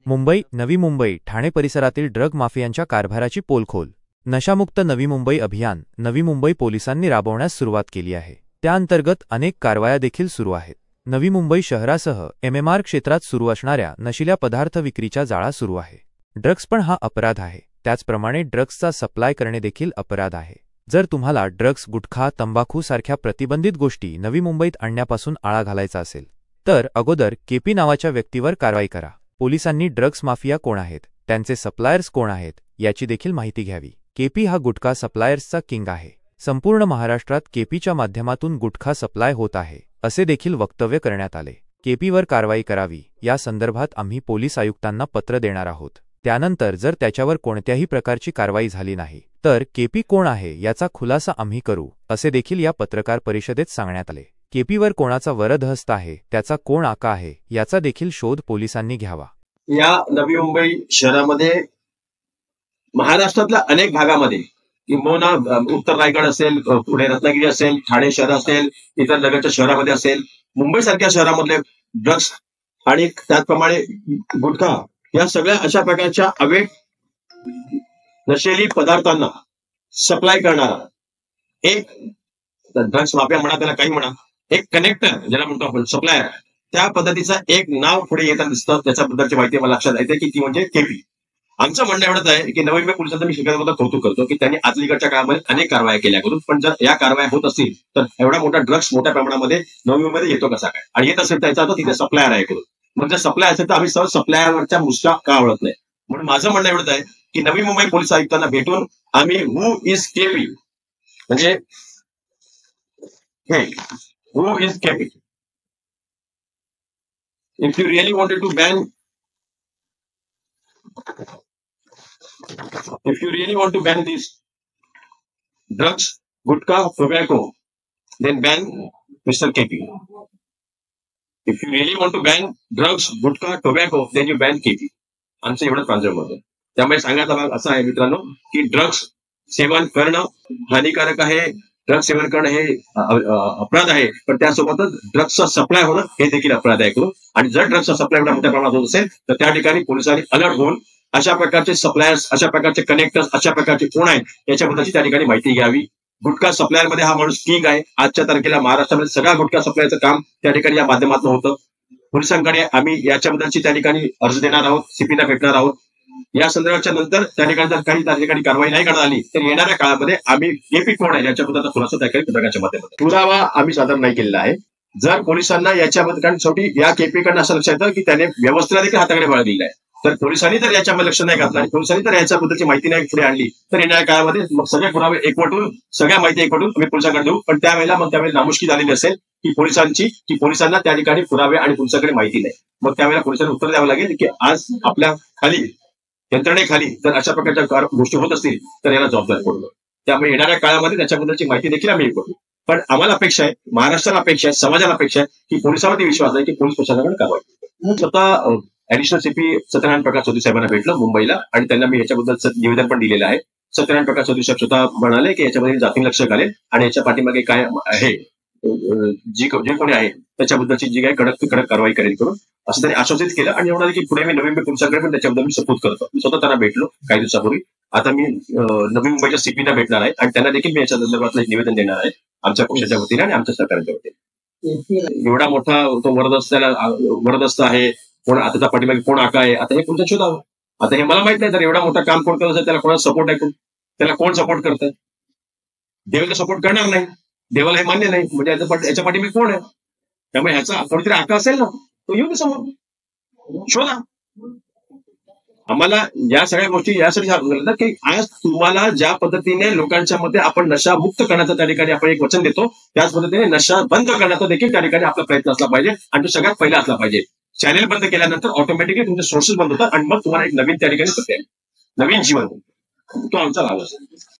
मुंबई, नवी मुंबई, ठाणे परिसरातील ड्रग माफियांच्या कारभाराची पोलखोल. नशामुक्त नवी मुंबई अभियान नवी मुंबई पोलिसांनी राबवण्यास सुरुवात केली आहे. त्याअंतर्गत अनेक कारवाया देखील सुरू आहेत. नवी मुंबई शहरासह एमएमआर क्षेत्रात सुरू असणाऱ्या नशिल्या पदार्थ विक्रीच्या जाळा सुरू आहे. ड्रग्ज पण हा अपराध आहे. त्याचप्रमाणे ड्रग्जचा सप्लाय करणे देखील अपराध आहे. जर तुम्हाला ड्रग्ज, गुटखा, तंबाखू सारख्या प्रतिबंधित गोष्टी नवी मुंबईत आणण्यापासून आळा घालायचा असेल तर अगोदर केपी नावाच्या व्यक्तीवर कारवाई करा. पोलिसांनी ड्रग्ज माफिया कोण आहेत, त्यांचे सप्लायर्स कोण आहेत याची देखील माहिती घ्यावी. केपी हा गुटखा सप्लायर्सचा किंग आहे. संपूर्ण महाराष्ट्रात केपीच्या माध्यमातून गुटखा सप्लाय होत आहे असे देखील वक्तव्य करण्यात आले. केपीवर कारवाई करावी या संदर्भात आम्ही पोलीस आयुक्तांना पत्र देणार आहोत. त्यानंतर जर त्याच्यावर कोणत्याही प्रकारची कारवाई झाली नाही तर केपी कोण आहे याचा खुलासा आम्ही करू असे देखील या पत्रकार परिषदेत सांगण्यात आले. केपीवर कोणाचा वरदहस्त आहे, त्याचा कोण आका आहे याचा देखील शोध पोलिसांनी घ्यावा. या नवी मुंबई शहरामध्ये महाराष्ट्रातल्या अनेक भागामध्ये किंबहुना उत्तर रायगड असेल, पुणे रत्नागिरी असेल, ठाणे शहर असेल, इतर लगतच्या शहरामध्ये असेल, मुंबई सारख्या शहरामधले ड्रग्ज आणि त्याचप्रमाणे गुटखा या सगळ्या अशा प्रकारच्या अवैध नशेली पदार्थांना सप्लाय करणारा एक ड्रग्ज माफिया म्हणा, त्याला काही म्हणा, एक कनेक्टर ज्याला म्हणतो आपण सप्लायर, त्या पद्धतीचा एक नाव पुढे येताना दिसतं. त्याच्याबद्दलची माहिती मला लक्षात येते की ती म्हणजे केपी. आमचं म्हणणं एवढंच आहे की नवी मुंबई पोलिसांचं मी शिक्षणाबद्दल कौतुक करतो की त्यांनी अलीकडच्या काळामध्ये अनेक कारवाया केल्या करून, पण जर या कारवाया होत असतील तर एवढा मोठा ड्रग्ज मोठ्या प्रमाणामध्ये नवी मुंबईमध्ये येतो कसा काय, आणि येत असेल त्याचा तिथे सप्लायर आहे करून. मग जर सप्लाय असेल तर आम्ही सहज सप्लायरवरच्या मुसका का ओळखत नाही. म्हणून माझं म्हणणं एवढंच आहे की नवी मुंबई पोलीस आयुक्तांना भेटून आम्ही हु इज केपी म्हणजे who is kept? If you really wanted to ban, if you really want to ban these drugs, gutka, tobacco, then ban Mr. KP. If you really want to ban drugs, gutka, tobacco, then you ban KP. आमचं एवढंच प्रांजळ होतं. त्यामुळे सांगायचा भाग असा आहे मित्रांनो की ड्रग्ज सेवन करणं हानिकारक आहे. ड्रग्ज सेवन करणं हे अपराध आहे, पण त्यासोबतच ड्रग्जचा सप्लाय होणं हे देखील अपराध आहे करून. आणि जर ड्रग्जचा सप्लाय एवढ्या मोठ्या प्रमाणात होत असेल तर त्या ठिकाणी पोलिसांनी अलर्ट होऊन अशा प्रकारचे सप्लायर्स, अशा प्रकारचे कनेक्टर्स, अशा प्रकारचे कोण आहेत याच्याबद्दलची त्या ठिकाणी माहिती घ्यावी. गुटखा सप्लायर मध्ये हा माणूस किंग आहे. आजच्या तारखेला महाराष्ट्रामध्ये सगळा गुटखा सप्लायचं काम त्या ठिकाणी या माध्यमातून होतं. पोलिसांकडे आम्ही याच्याबद्दलची त्या ठिकाणी अर्ज देणार आहोत, सीपीला भेटणार आहोत. या संदर्भाच्या नंतर त्या ठिकाणी जर काही त्या ठिकाणी कारवाई नाही करण्यात आली तर येणाऱ्या काळामध्ये आम्ही केपी कोण आहे याच्याबद्दलचा खुलासा त्या पत्रकाच्या माध्यमातून पुरावा आम्ही सादर नाही केलेला आहे. जर पोलिसांना याच्याबद्दल, कारण शेवटी या केपीकडनं असं लक्षात येतं की त्याने व्यवस्थेला देखील हाताकडे बाळगलेला आहे, तर पोलिसांनी जर याच्यामध्ये लक्ष नाही घातलं आणि पोलिसांनी जर याच्याबद्दलची माहिती नाही पुढे आणली तर येणाऱ्या काळामध्ये मग सगळे पुरावे एकवटून, सगळ्या माहिती एकवटून आम्ही पोलिसांकडे देऊ. पण त्यावेळेला नामुष्की झालेली असेल की पोलिसांना त्या ठिकाणी पुरावे आणि पोलिसांकडे माहिती नाही. मग त्यावेळेला पोलिसांना उत्तर द्यावं लागेल की आज आपल्या खाली यंत्रणेखाली जर अशा प्रकारच्या गोष्टी होत असतील तर याला जबाबदार पडलो. त्यामुळे येणाऱ्या काळामध्ये त्याच्याबद्दलची माहिती देखील आम्ही करू. पण आम्हाला अपेक्षा आहे, महाराष्ट्राला अपेक्षा आहे, समाजाला अपेक्षा आहे की पोलिसांमध्ये विश्वास आहे की पोलीस प्रशासनाकडे कारवाई. स्वतः ऍडिशनल सीपी सत्यनारायण प्रकाश चौधरी साहेबांना भेटलं मुंबईला आणि त्यांना मी याच्याबद्दल निवेदन पण दिलेलं आहे. सत्यनारायण प्रकाश चौधरी साहेब स्वतः म्हणाले की याच्यामध्ये जातीने लक्ष घालेल आणि याच्या पाठीमागे काय आहे, जे कोणी आहे त्याच्याबद्दलची जी काही कडक कारवाई करेल करून असं त्यांनी आश्वासित केलं. आणि एवढं की पुढे मी नवी मुंबई पोलिसांकडे पण त्याच्याबद्दल मी सपोर्ट करतो. मी स्वतः त्यांना भेटलो काही दिवसापूर्वी. आता मी नवी मुंबईच्या सीपीला भेटणार आहे आणि त्यांना देखील मी याच्या संदर्भातलं एक निवेदन देणार आहे आमच्या पक्षाच्या वतीने आणि आमच्या सरकारच्या वतीने. एवढा मोठा तो वरदस्त आहे, कोण आताच्या पाठीमागे कोण आका आहे, आता हे कोणत्या शोधावं. आता हे मला माहित नाही तर एवढा मोठा काम कोण करत असेल, त्याला कोणाला सपोर्ट आहे, त्याला कोण सपोर्ट करतं. देवाला सपोर्ट करणार नाही, देवाला हे मान्य नाही, म्हणजे याच्या पाठीमागे कोण आहे. त्यामुळे ह्याचा कोणीतरी आका असेल ना, तो येऊ दे समोर, शोधा. आम्हाला या सगळ्या गोष्टी यासाठी सांगितलं की आज तुम्हाला ज्या पद्धतीने लोकांच्या मध्ये आपण नशा मुक्त करण्याचं त्या ठिकाणी आपण एक वचन देतो, त्याच पद्धतीने नशा बंद करण्याचा देखील त्या ठिकाणी आपला प्रयत्न असला पाहिजे आणि तो सगळ्यात पहिला असला पाहिजे. चॅनेल बंद केल्यानंतर ऑटोमॅटिकली तुमचे सोर्सेस बंद होतात आणि मग तुम्हाला एक नवीन त्या ठिकाणी नवीन जीवन तो आमचा लाभ असेल.